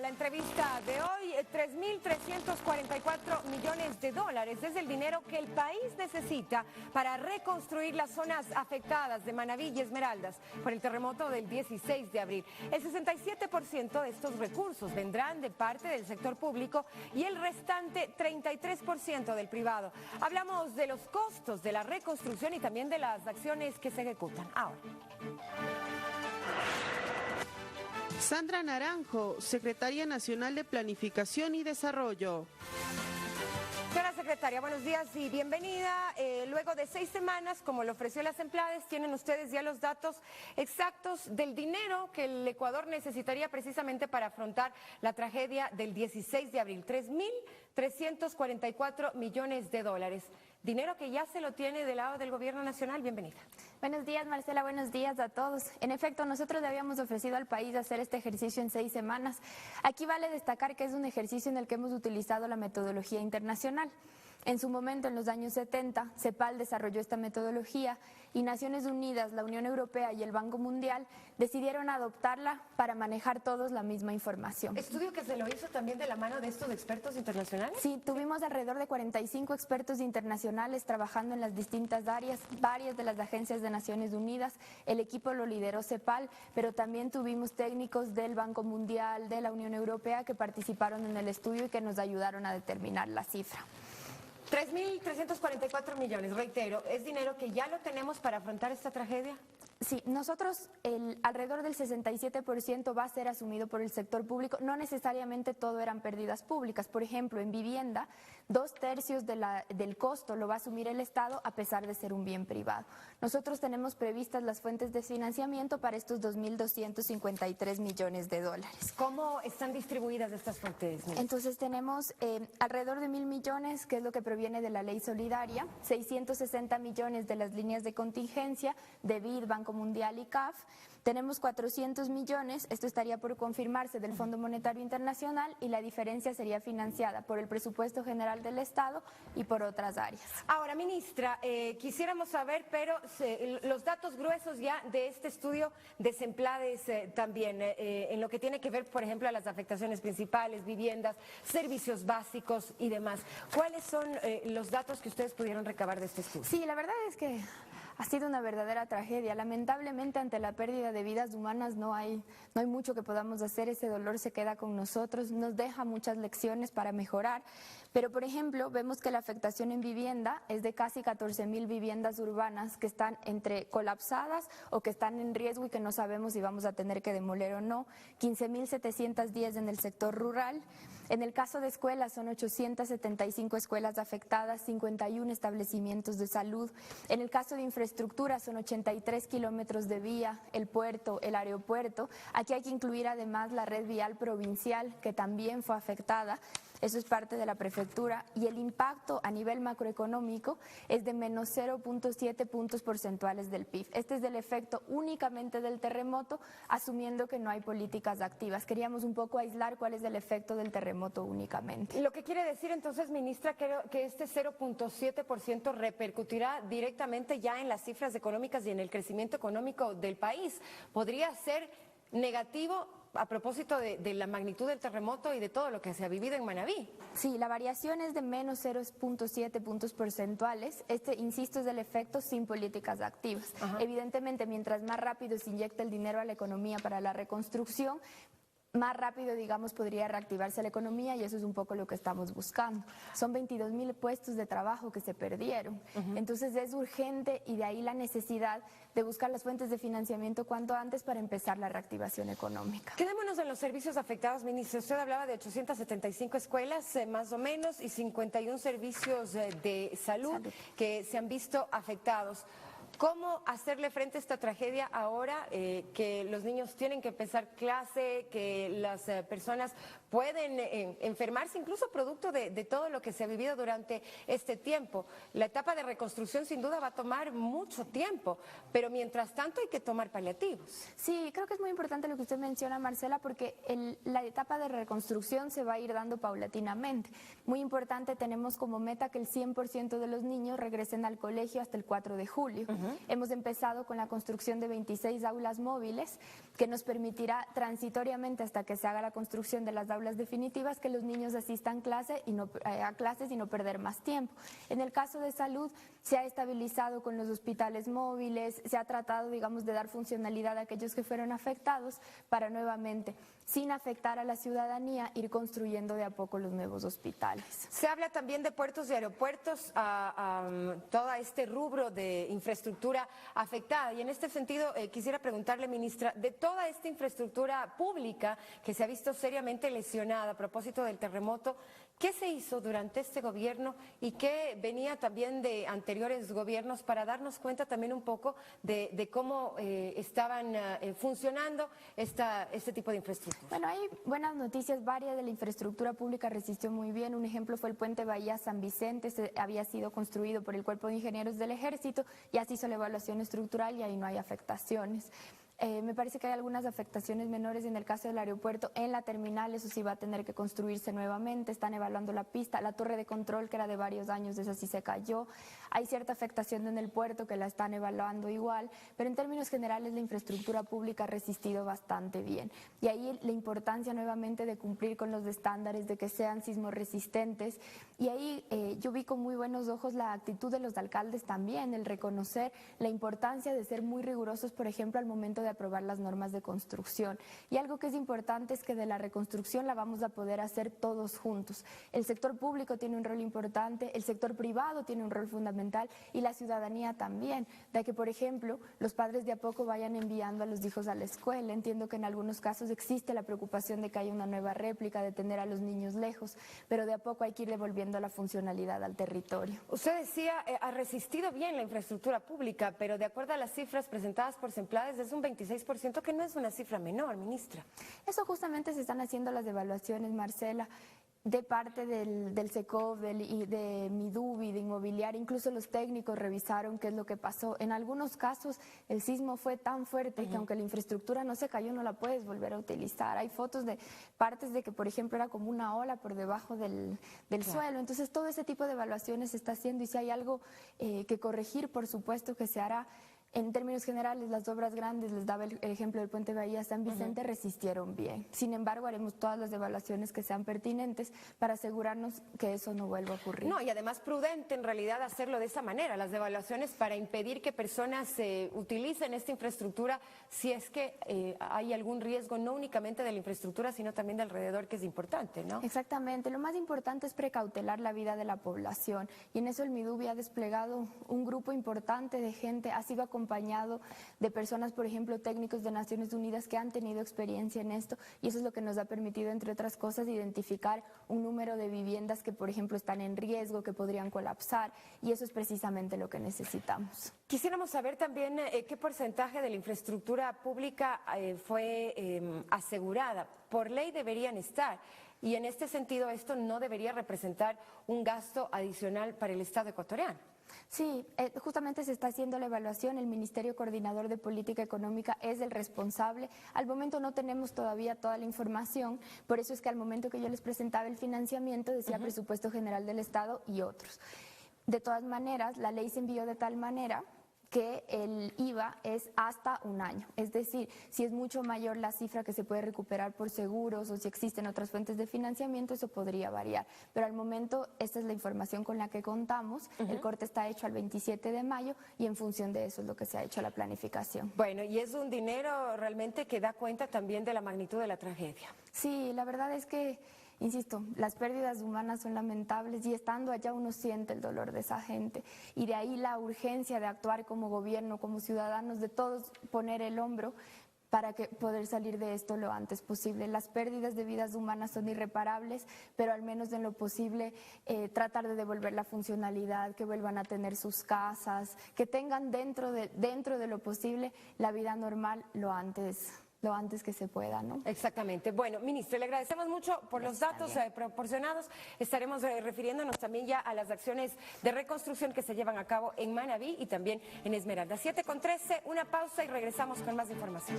la entrevista de hoy. 3.344 millones de dólares es el dinero que el país necesita para reconstruir las zonas afectadas de Manabí y Esmeraldas por el terremoto del 16 de abril. El 67% de estos recursos vendrán de parte del sector público y el restante 33% del privado. Hablamos de los costos de la reconstrucción y también de las acciones que se ejecutan ahora. Sandra Naranjo, Secretaria Nacional de Planificación y Desarrollo. Señora secretaria, buenos días y bienvenida. Luego de 6 semanas, como lo ofreció las Semplades, tienen ustedes ya los datos exactos del dinero que el Ecuador necesitaría precisamente para afrontar la tragedia del 16 de abril. 3.344 millones de dólares. Dinero que ya se lo tiene del lado del gobierno nacional. Bienvenida. Buenos días, Marcela. Buenos días a todos. En efecto, nosotros le habíamos ofrecido al país hacer este ejercicio en 6 semanas. Aquí vale destacar que es un ejercicio en el que hemos utilizado la metodología internacional. En su momento, en los años 70, CEPAL desarrolló esta metodología y Naciones Unidas, la Unión Europea y el Banco Mundial decidieron adoptarla para manejar todos la misma información. ¿Estudio que se lo hizo también de la mano de estos expertos internacionales? Sí, tuvimos alrededor de 45 expertos internacionales trabajando en las distintas áreas, varias de las agencias de Naciones Unidas. El equipo lo lideró CEPAL, pero también tuvimos técnicos del Banco Mundial, de la Unión Europea que participaron en el estudio y que nos ayudaron a determinar la cifra. 3.344 millones, reitero, ¿es dinero que ya lo tenemos para afrontar esta tragedia? Sí, nosotros alrededor del 67% va a ser asumido por el sector público. No necesariamente todo eran pérdidas públicas. Por ejemplo, en vivienda, 2/3 del costo lo va a asumir el Estado a pesar de ser un bien privado. Nosotros tenemos previstas las fuentes de financiamiento para estos 2.253 millones de dólares. ¿Cómo están distribuidas estas fuentes? Entonces tenemos alrededor de 1.000 millones, que es lo que proviene de la ley solidaria, 660 millones de las líneas de contingencia de BID, Banco Mundial y CAF. Tenemos 400 millones, esto estaría por confirmarse, del Fondo Monetario Internacional, y la diferencia sería financiada por el presupuesto general del Estado y por otras áreas. Ahora, ministra, quisiéramos saber, pero los datos gruesos ya de este estudio de Semplades también, en lo que tiene que ver, por ejemplo, a las afectaciones principales, viviendas, servicios básicos y demás. ¿Cuáles son los datos que ustedes pudieron recabar de este estudio? Sí, la verdad es que ha sido una verdadera tragedia. Lamentablemente, ante la pérdida de vidas humanas no hay mucho que podamos hacer. Ese dolor se queda con nosotros, nos deja muchas lecciones para mejorar. Pero, por ejemplo, vemos que la afectación en vivienda es de casi 14.000 viviendas urbanas que están entre colapsadas o que están en riesgo y que no sabemos si vamos a tener que demoler o no. 15.710 en el sector rural. En el caso de escuelas son 875 escuelas afectadas, 51 establecimientos de salud. En el caso de infraestructura son 83 kilómetros de vía, el puerto, el aeropuerto. Aquí hay que incluir además la red vial provincial, que también fue afectada. Eso es parte de la prefectura, y el impacto a nivel macroeconómico es de menos 0.7 puntos porcentuales del PIB. Este es el efecto únicamente del terremoto, asumiendo que no hay políticas activas. Queríamos un poco aislar cuál es el efecto del terremoto únicamente. Lo que quiere decir entonces, ministra, que este 0.7% repercutirá directamente ya en las cifras económicas y en el crecimiento económico del país. ¿Podría ser negativo a propósito de la magnitud del terremoto y de todo lo que se ha vivido en Manabí? Sí, la variación es de menos 0.7 puntos porcentuales. Insisto, es el efecto sin políticas activas. Ajá. Evidentemente, mientras más rápido se inyecta el dinero a la economía para la reconstrucción, más rápido, digamos, podría reactivarse la economía, y eso es un poco lo que estamos buscando. Son 22.000 puestos de trabajo que se perdieron. Entonces es urgente, y de ahí la necesidad de buscar las fuentes de financiamiento cuanto antes para empezar la reactivación económica. Quedémonos en los servicios afectados, ministra. Usted hablaba de 875 escuelas, más o menos, y 51 servicios de salud que se han visto afectados. ¿Cómo hacerle frente a esta tragedia ahora que los niños tienen que empezar clase, que las personas pueden enfermarse incluso producto de todo lo que se ha vivido durante este tiempo. La etapa de reconstrucción sin duda va a tomar mucho tiempo, pero mientras tanto hay que tomar paliativos. Sí, creo que es muy importante lo que usted menciona, Marcela, porque la etapa de reconstrucción se va a ir dando paulatinamente. Muy importante, tenemos como meta que el 100% de los niños regresen al colegio hasta el 4 de julio. Hemos empezado con la construcción de 26 aulas móviles, que nos permitirá transitoriamente hasta que se haga la construcción de las aulas definitivas que los niños asistan a clases y no perder más tiempo. En el caso de salud se ha estabilizado con los hospitales móviles, se ha tratado, digamos, de dar funcionalidad a aquellos que fueron afectados para nuevamente, sin afectar a la ciudadanía, ir construyendo de a poco los nuevos hospitales. Se habla también de puertos y aeropuertos, todo este rubro de infraestructura afectada. Y en este sentido, quisiera preguntarle, ministra, de toda esta infraestructura pública que se ha visto seriamente lesionada a propósito del terremoto, ¿qué se hizo durante este gobierno y qué venía también de anteriores gobiernos para darnos cuenta también un poco de cómo estaban funcionando este tipo de infraestructura? Bueno, hay buenas noticias, varias de la infraestructura pública resistió muy bien. Un ejemplo fue el puente Bahía-San Vicente, había sido construido por el Cuerpo de Ingenieros del Ejército, ya se hizo la evaluación estructural y ahí no hay afectaciones. Me parece que hay algunas afectaciones menores en el caso del aeropuerto. En la terminal eso sí va a tener que construirse nuevamente, están evaluando la pista, la torre de control que era de varios años, esa sí se cayó. Hay cierta afectación en el puerto que la están evaluando igual, pero en términos generales la infraestructura pública ha resistido bastante bien. Y ahí la importancia nuevamente de cumplir con los estándares, de que sean sismorresistentes. Y ahí yo vi con muy buenos ojos la actitud de los alcaldes también, el reconocer la importancia de ser muy rigurosos, por ejemplo, al momento de aprobar las normas de construcción. Y algo que es importante es que de la reconstrucción la vamos a poder hacer todos juntos. El sector público tiene un rol importante, el sector privado tiene un rol fundamental y la ciudadanía también, de que, por ejemplo, los padres de a poco vayan enviando a los hijos a la escuela. Entiendo que en algunos casos existe la preocupación de que haya una nueva réplica, de tener a los niños lejos, pero de a poco hay que ir devolviendo la funcionalidad al territorio. Usted decía, ha resistido bien la infraestructura pública, pero de acuerdo a las cifras presentadas por Semplades es un 26%, que no es una cifra menor, ministra. Eso justamente se están haciendo las evaluaciones, Marcela, de parte del SECOV, de Midubi, de Inmobiliaria. Incluso los técnicos revisaron qué es lo que pasó. En algunos casos el sismo fue tan fuerte que aunque la infraestructura no se cayó, no la puedes volver a utilizar. Hay fotos de partes de que, por ejemplo, era como una ola por debajo del suelo. Entonces todo ese tipo de evaluaciones se está haciendo y si hay algo que corregir, por supuesto que se hará. En términos generales, las obras grandes, les daba el ejemplo del puente Bahía-San Vicente, resistieron bien. Sin embargo, haremos todas las evaluaciones que sean pertinentes para asegurarnos que eso no vuelva a ocurrir. No, y además prudente en realidad hacerlo de esa manera, las evaluaciones para impedir que personas utilicen esta infraestructura si es que hay algún riesgo, no únicamente de la infraestructura, sino también de alrededor, que es importante, ¿no? Exactamente, lo más importante es precautelar la vida de la población y en eso el Midubi ha desplegado un grupo importante de gente, ha sido acompañado de personas, por ejemplo, técnicos de Naciones Unidas que han tenido experiencia en esto y eso es lo que nos ha permitido, entre otras cosas, identificar un número de viviendas que, por ejemplo, están en riesgo, que podrían colapsar y eso es precisamente lo que necesitamos. Quisiéramos saber también qué porcentaje de la infraestructura pública fue asegurada. Por ley deberían estar. Y en este sentido, esto no debería representar un gasto adicional para el Estado ecuatoriano. Sí, justamente se está haciendo la evaluación, el Ministerio Coordinador de Política Económica es el responsable. Al momento no tenemos todavía toda la información, por eso es que al momento que yo les presentaba el financiamiento decía Presupuesto General del Estado y otros. De todas maneras, la ley se envió de tal manera que el IVA es hasta un año. Es decir, si es mucho mayor la cifra que se puede recuperar por seguros o si existen otras fuentes de financiamiento, eso podría variar. Pero al momento, esta es la información con la que contamos. El corte está hecho al 27 de mayo y en función de eso es lo que se ha hecho la planificación. Bueno, y es un dinero realmente que da cuenta también de la magnitud de la tragedia. Sí, la verdad es que insisto, las pérdidas humanas son lamentables y estando allá uno siente el dolor de esa gente y de ahí la urgencia de actuar como gobierno, como ciudadanos, de todos poner el hombro para poder salir de esto lo antes posible. Las pérdidas de vidas humanas son irreparables, pero al menos en lo posible tratar de devolver la funcionalidad, que vuelvan a tener sus casas, que tengan dentro de lo posible la vida normal lo antes lo antes que se pueda, ¿no? Exactamente. Bueno, ministra, le agradecemos mucho por los datos proporcionados. Estaremos refiriéndonos también ya a las acciones de reconstrucción que se llevan a cabo en Manabí y también en Esmeralda. 7:13, una pausa y regresamos con más información.